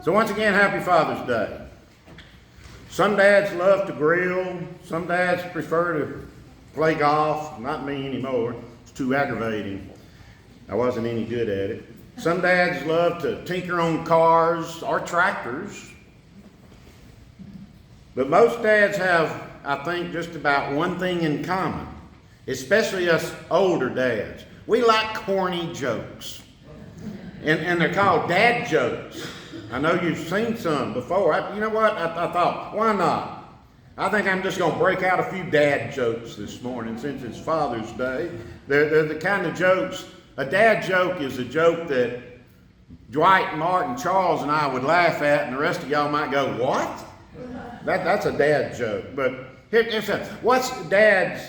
So once again, happy Father's Day. Some dads love to grill. Some dads prefer to play golf. Not me anymore. It's too aggravating. I wasn't any good at it. Some dads love to tinker on cars or tractors. But most dads have, I think, just about one thing in common, especially us older dads. We like corny jokes. And they're called dad jokes. I know you've seen some before. You know what? I thought, why not? I think I'm just going to break out a few dad jokes this morning since it's Father's Day. They're the kind of jokes, a dad joke is a joke that Dwight, Martin, Charles, and I would laugh at, and the rest of y'all might go, what? That's a dad joke. But here's what's Dad's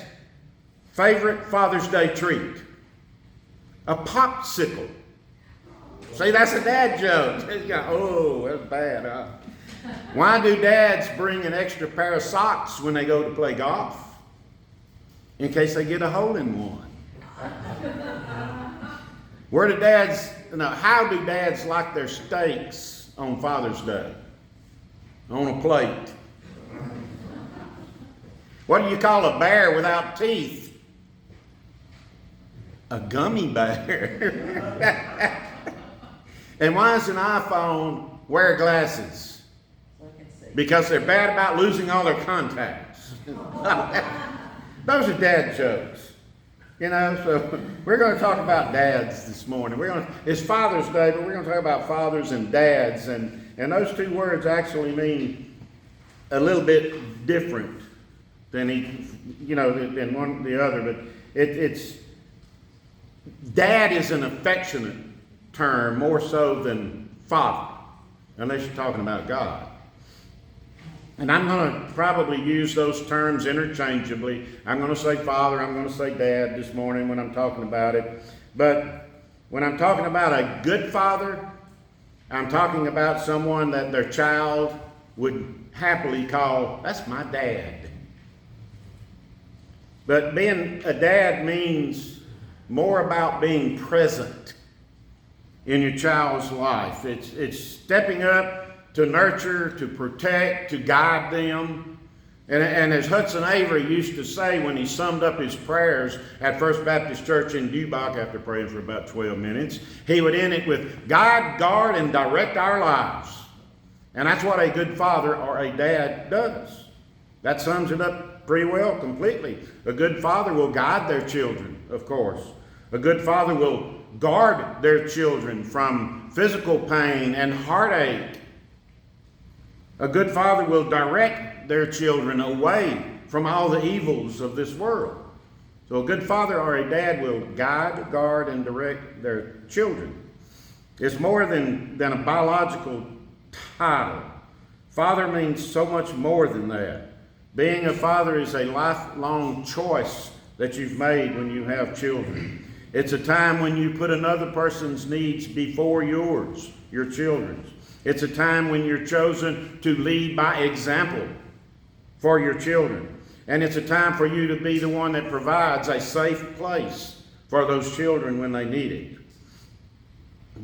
favorite Father's Day treat? A popsicle. See, that's a dad joke. Oh, that's bad, huh? Why do dads bring an extra pair of socks when they go to play golf? In case they get a hole-in-one. How do dads like their steaks on Father's Day? On a plate. What do you call a bear without teeth? A gummy bear. And why does an iPhone wear glasses? Because they're bad about losing all their contacts. Those are dad jokes. So we're going to talk about dads this morning. It's Father's Day, but we're going to talk about fathers and dads. And those two words actually mean a little bit different than than one the other. But it's dad is an affectionate term more so than father, unless you're talking about God. And I'm going to probably use those terms interchangeably. I'm going to say father, I'm going to say dad this morning when I'm talking about it. But when I'm talking about a good father, I'm talking about someone that their child would happily call, that's my dad. But being a dad means more about being present in your child's life. It's stepping up to nurture, to protect, to guide them. And as Hudson Avery used to say when he summed up his prayers at First Baptist Church in Dubach after praying for about 12 minutes, he would end it with, guide, guard, and direct our lives. And that's what a good father or a dad does. That sums it up pretty well, completely. A good father will guide their children, of course. A good father will guard their children from physical pain and heartache. A good father will direct their children away from all the evils of this world. So a good father or a dad will guide, guard, and direct their children. It's more than a biological title. Father means so much more than that. Being a father is a lifelong choice that you've made when you have children. It's a time when you put another person's needs before yours, your children's. It's a time when you're chosen to lead by example for your children. And it's a time for you to be the one that provides a safe place for those children when they need it.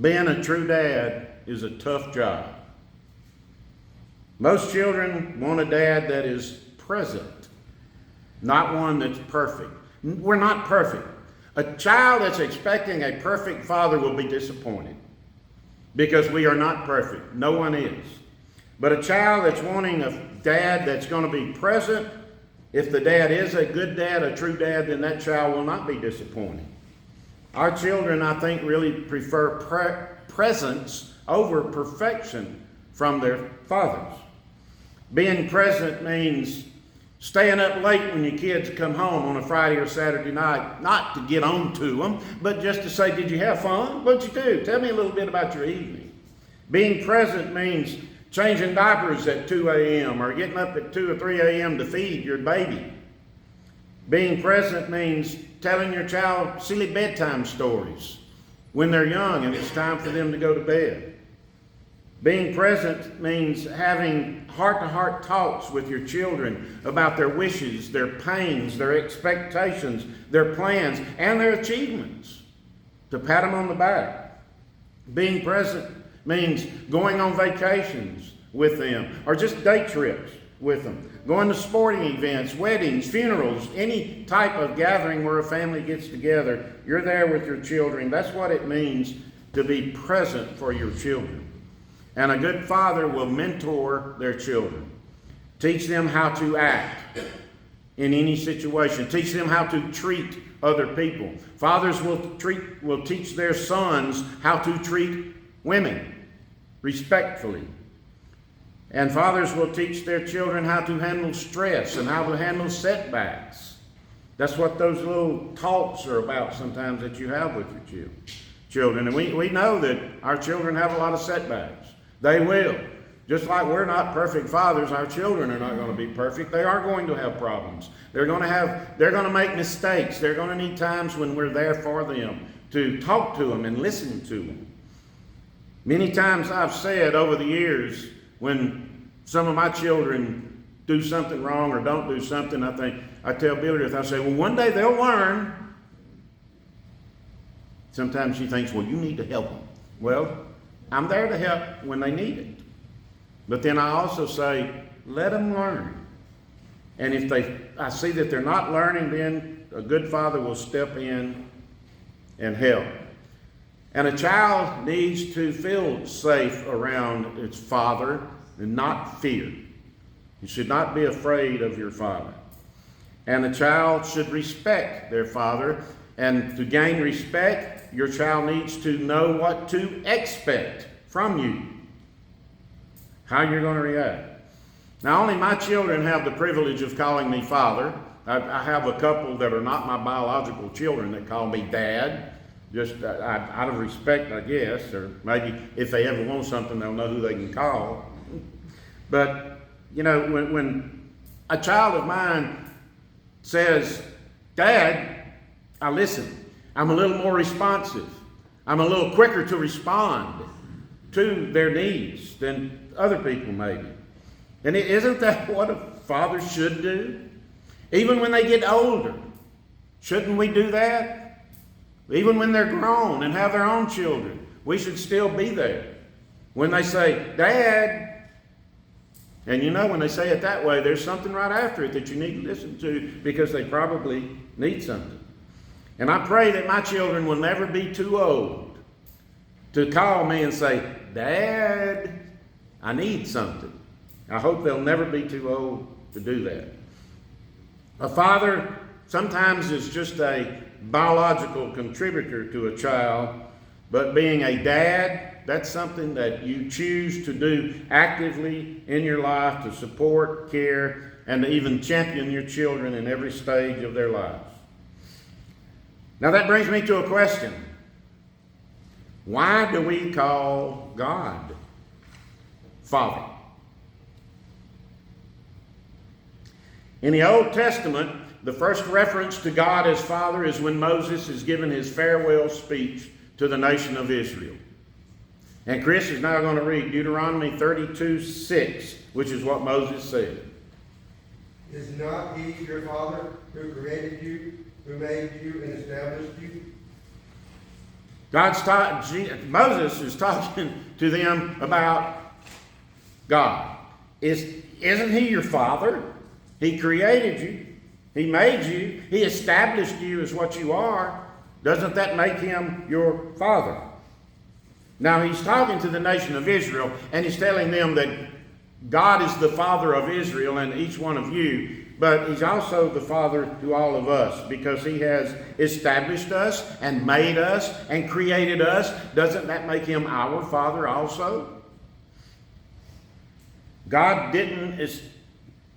Being a true dad is a tough job. Most children want a dad that is present, not one that's perfect. We're not perfect. A child that's expecting a perfect father will be disappointed because we are not perfect. No one is. But a child that's wanting a dad that's going to be present, if the dad is a good dad, a true dad, then that child will not be disappointed. Our children, I think, really prefer presence over perfection from their fathers. Being present means staying up late when your kids come home on a Friday or Saturday night, not to get on to them, but just to say, did you have fun? What'd you do? Tell me a little bit about your evening. Being present means changing diapers at 2 a.m. or getting up at 2 or 3 a.m. to feed your baby. Being present means telling your child silly bedtime stories when they're young and it's time for them to go to bed. Being present means having heart-to-heart talks with your children about their wishes, their pains, their expectations, their plans, and their achievements. To pat them on the back. Being present means going on vacations with them, or just day trips with them, going to sporting events, weddings, funerals, any type of gathering where a family gets together. You're there with your children. That's what it means to be present for your children. And a good father will mentor their children, teach them how to act in any situation, teach them how to treat other people. Fathers will teach their sons how to treat women respectfully. And fathers will teach their children how to handle stress and how to handle setbacks. That's what those little talks are about sometimes that you have with your children. And we know that our children have a lot of setbacks. They will. Just like we're not perfect fathers, our children are not going to be perfect. They are going to have problems. They're going to make mistakes. They're going to need times when we're there for them to talk to them and listen to them. Many times I've said over the years, when some of my children do something wrong or don't do something, I tell Billy, I say, well, one day they'll learn. Sometimes she thinks, well, you need to help them. Well, I'm there to help when they need it. But then I also say, let them learn. And if I see that they're not learning, then a good father will step in and help. And a child needs to feel safe around its father and not fear. You should not be afraid of your father. And a child should respect their father. And to gain respect, your child needs to know what to expect from you, how you're going to react. Now, only my children have the privilege of calling me father. I have a couple that are not my biological children that call me dad, just out of respect, I guess, or maybe if they ever want something, they'll know who they can call. But, you know, when a child of mine says, Dad, I listen. I'm a little more responsive. I'm a little quicker to respond to their needs than other people maybe. And isn't that what a father should do? Even when they get older, shouldn't we do that? Even when they're grown and have their own children, we should still be there. When they say, Dad, and you know when they say it that way, there's something right after it that you need to listen to because they probably need something. And I pray that my children will never be too old to call me and say, Dad, I need something. I hope they'll never be too old to do that. A father sometimes is just a biological contributor to a child, but being a dad, that's something that you choose to do actively in your life to support, care, and to even champion your children in every stage of their lives. Now that brings me to a question. Why do we call God Father? In the Old Testament, the first reference to God as Father is when Moses is given his farewell speech to the nation of Israel. And Chris is now going to read Deuteronomy 32:6, which is what Moses said. Is not he your Father who created you, who made you and established you? Moses is talking to them about God. Isn't he your Father? He created you. He made you. He established you as what you are. Doesn't that make him your Father? Now he's talking to the nation of Israel, and he's telling them that God is the Father of Israel and each one of you, but he's also the Father to all of us because he has established us and made us and created us. Doesn't that make him our Father also? God didn't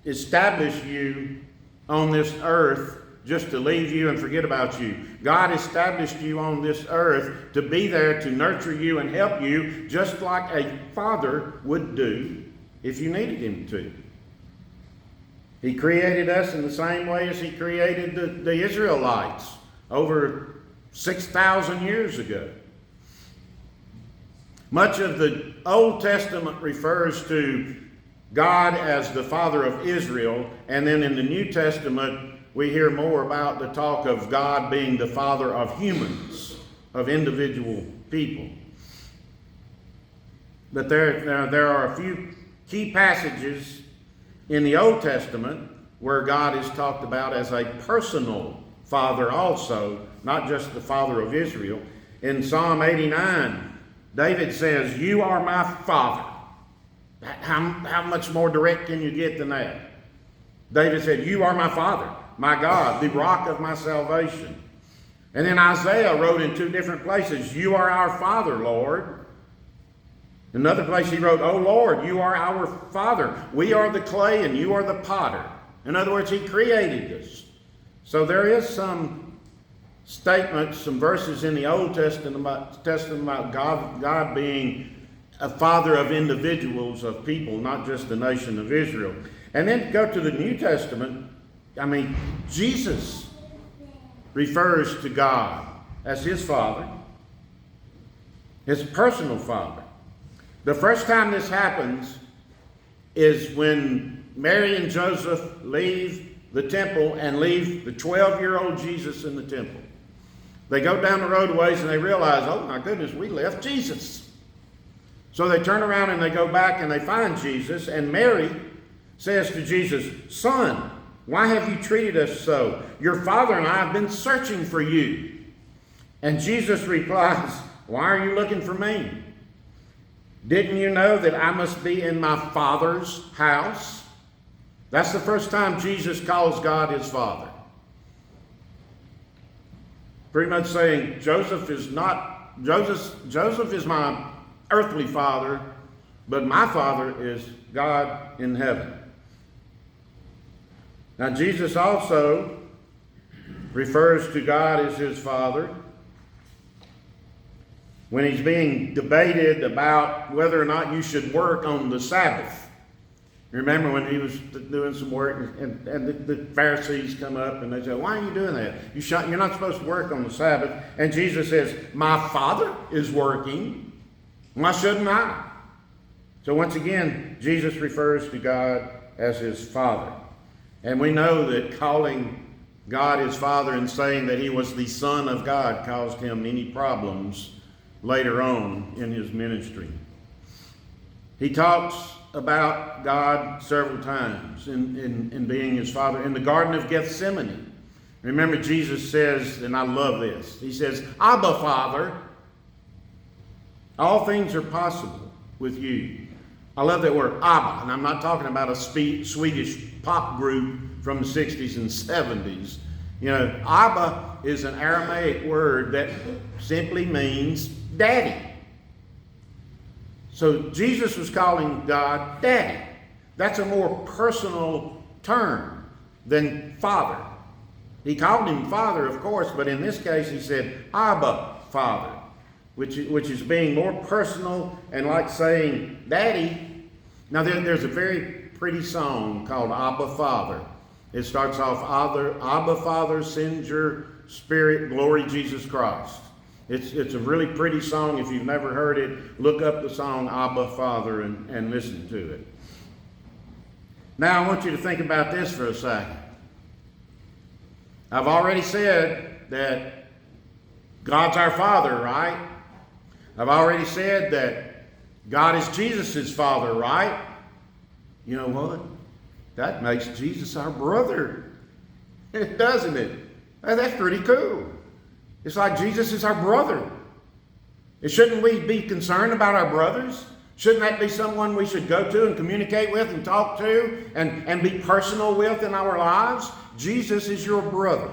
establish you on this earth just to leave you and forget about you. God established you on this earth to be there to nurture you and help you just like a father would do if you needed him to. He created us in the same way as he created the Israelites over 6,000 years ago. Much of the Old Testament refers to God as the Father of Israel, and then in the New Testament we hear more about the talk of God being the Father of humans, of individual people. But there are a few key passages in the Old Testament where God is talked about as a personal father also, not just the father of Israel. In Psalm 89, David says, "You are my father." How much more direct can you get than that? David said, "You are my father, my God, the rock of my salvation." And then Isaiah wrote in two different places, "You are our Father, Lord." Another place he wrote, "O Lord, you are our Father. We are the clay and you are the potter." In other words, he created us. So there is some statements, some verses in the Old Testament about God being a father of individuals, of people, not just the nation of Israel. And then go to the New Testament. Jesus refers to God as his father, his personal father. The first time this happens is when Mary and Joseph leave the temple and leave the 12-year-old Jesus in the temple. They go down the roadways and they realize, oh my goodness, we left Jesus. So they turn around and they go back and they find Jesus, and Mary says to Jesus, "Son, why have you treated us so? Your father and I have been searching for you." And Jesus replies, "Why are you looking for me? Didn't you know that I must be in my Father's house?" That's the first time Jesus calls God his Father. Pretty much saying, Joseph is my earthly father, but my Father is God in heaven. Now, Jesus also refers to God as his Father when he's being debated about whether or not you should work on the Sabbath. Remember when he was doing some work and the Pharisees come up and they say, "Why are you doing that? You're not supposed to work on the Sabbath." And Jesus says, "My Father is working. Why shouldn't I?" So once again, Jesus refers to God as his Father. And we know that calling God his Father and saying that he was the Son of God caused him many problems later on in his ministry. He talks about God several times in being his Father. In the Garden of Gethsemane, remember Jesus says, and I love this, he says, "Abba, Father, all things are possible with you." I love that word, Abba, and I'm not talking about a Swedish pop group from the 60s and 70s. You know, Abba is an Aramaic word that simply means daddy. So Jesus was calling God Daddy. That's a more personal term than Father. He called him Father, of course, but in this case he said Abba, Father, which is being more personal and like saying Daddy. Now there's a very pretty song called Abba, Father. It starts off, "Abba, Father, send your Spirit, glory Jesus Christ." It's a really pretty song. If you've never heard it, look up the song Abba, Father and listen to it. Now I want you to think about this for a second. I've already said that God's our Father, right? I've already said that God is Jesus' Father, right? You know what? That makes Jesus our brother, doesn't it? That's pretty cool. It's like Jesus is our brother. Shouldn't we be concerned about our brothers? Shouldn't that be someone we should go to and communicate with and talk to and be personal with in our lives? Jesus is your brother.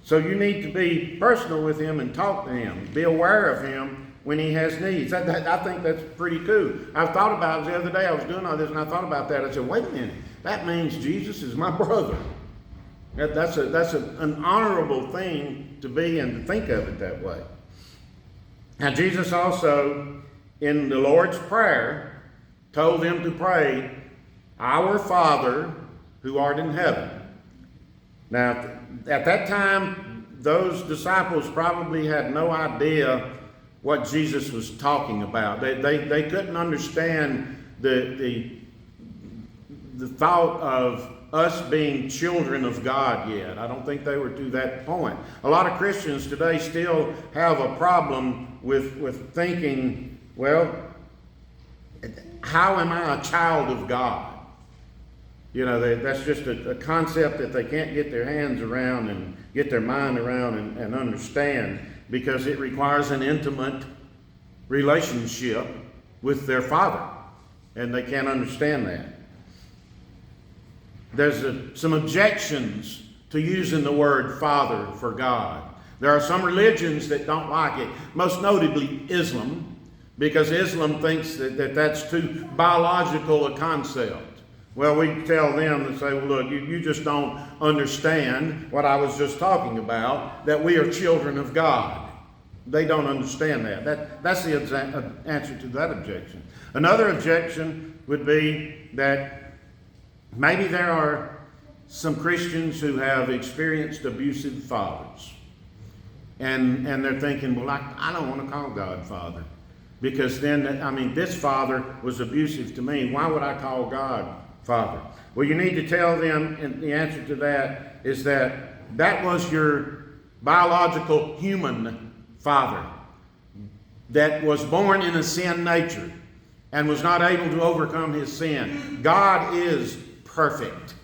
So you need to be personal with him and talk to him. Be aware of him when he has needs. I think that's pretty cool. I've thought about it the other day. I was doing all this and I thought about that. I said, wait a minute. That means Jesus is my brother. That's an honorable thing to be and to think of it that way. Now Jesus also, in the Lord's Prayer, told them to pray, "Our Father who art in heaven." Now, at that time, those disciples probably had no idea what Jesus was talking about. They couldn't understand the thought of us being children of God yet. I don't think they were to that point. A lot of Christians today still have a problem with thinking, well, how am I a child of God? You know, that's just a concept that they can't get their hands around and get their mind around and understand, because it requires an intimate relationship with their Father, and they can't understand that. There's some objections to using the word Father for God. There are some religions that don't like it, most notably Islam, because Islam thinks that that's too biological a concept. Well, we tell them to say, well, look, you just don't understand what I was just talking about, that we are children of God. They don't understand that. That's the answer to that objection. Another objection would be that maybe there are some Christians who have experienced abusive fathers. And they're thinking, well, I don't want to call God Father. Because then, I mean, this father was abusive to me. Why would I call God Father? Well, you need to tell them, and the answer to that is that was your biological human father that was born in a sin nature and was not able to overcome his sin. God is perfect,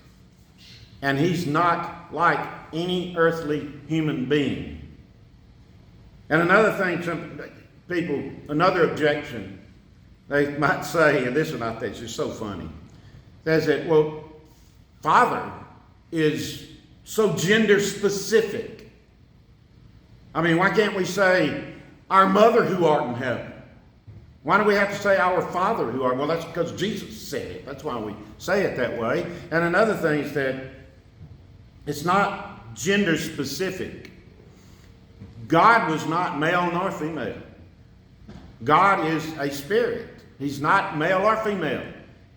and he's not like any earthly human being. And another thing, some people, another objection, they might say, and this one I think is just so funny, says that, well, Father is so gender specific. I mean, why can't we say, our mother who art in heaven? Why do we have to say our Father who art? Well, that's because Jesus said it. That's why we say it that way. And another thing is that it's not gender specific. God was not male nor female. God is a spirit. He's not male or female.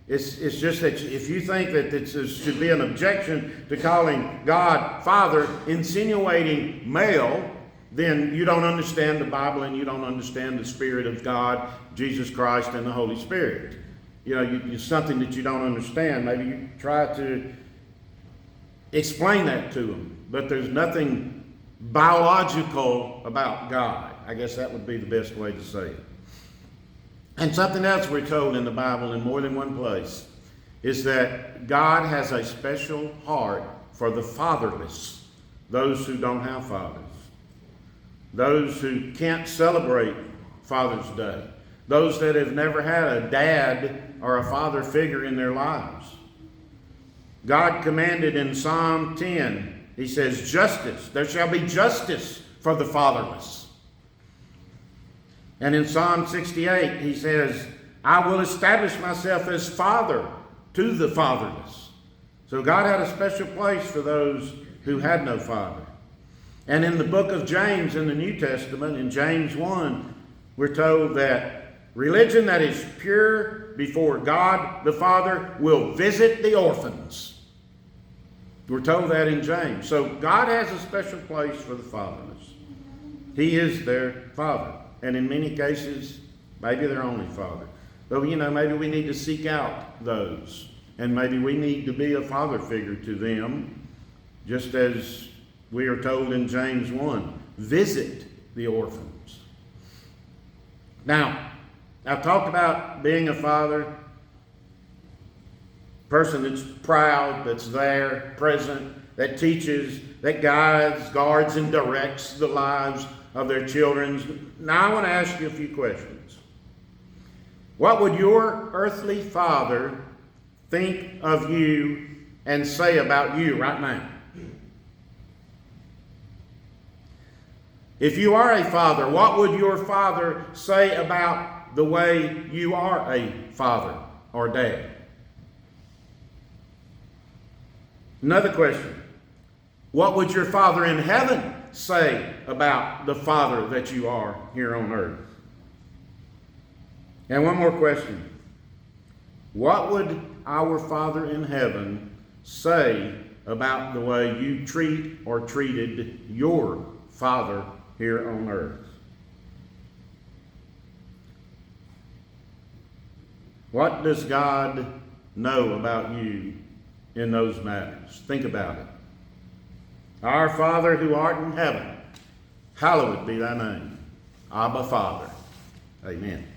It's just that if you think that there should be an objection to calling God Father, insinuating male, then you don't understand the Bible and you don't understand the Spirit of God, Jesus Christ, and the Holy Spirit. You know, it's something that you don't understand. Maybe you try to explain that to them, but there's nothing biological about God. I guess that would be the best way to say it. And something else we're told in the Bible in more than one place is that God has a special heart for the fatherless, those who don't have fathers, those who can't celebrate Father's Day, those that have never had a dad or a father figure in their lives. God commanded in Psalm 10, he says, justice, there shall be justice for the fatherless. And in Psalm 68, he says, I will establish myself as father to the fatherless. So God had a special place for those who had no father. And in the book of James in the New Testament, in James 1, we're told that religion that is pure before God the Father will visit the orphans. We're told that in James. So God has a special place for the fatherless. He is their father. And in many cases, maybe their only father. But, you know, maybe we need to seek out those. And maybe we need to be a father figure to them, just as we are told in James 1, visit the orphans. Now, I've talked about being a father, person that's proud, that's there, present, that teaches, that guides, guards, and directs the lives of their children. Now I want to ask you a few questions. What would your earthly father think of you and say about you right now? If you are a father, what would your father say about the way you are a father or dad? Another question. What would your Father in heaven say about the Father that you are here on earth? And one more question. What would our Father in heaven say about the way you treat or treated your Father here on earth? What does God know about you in those matters? Think about it. Our Father who art in heaven, hallowed be thy name. Abba, Father. Amen.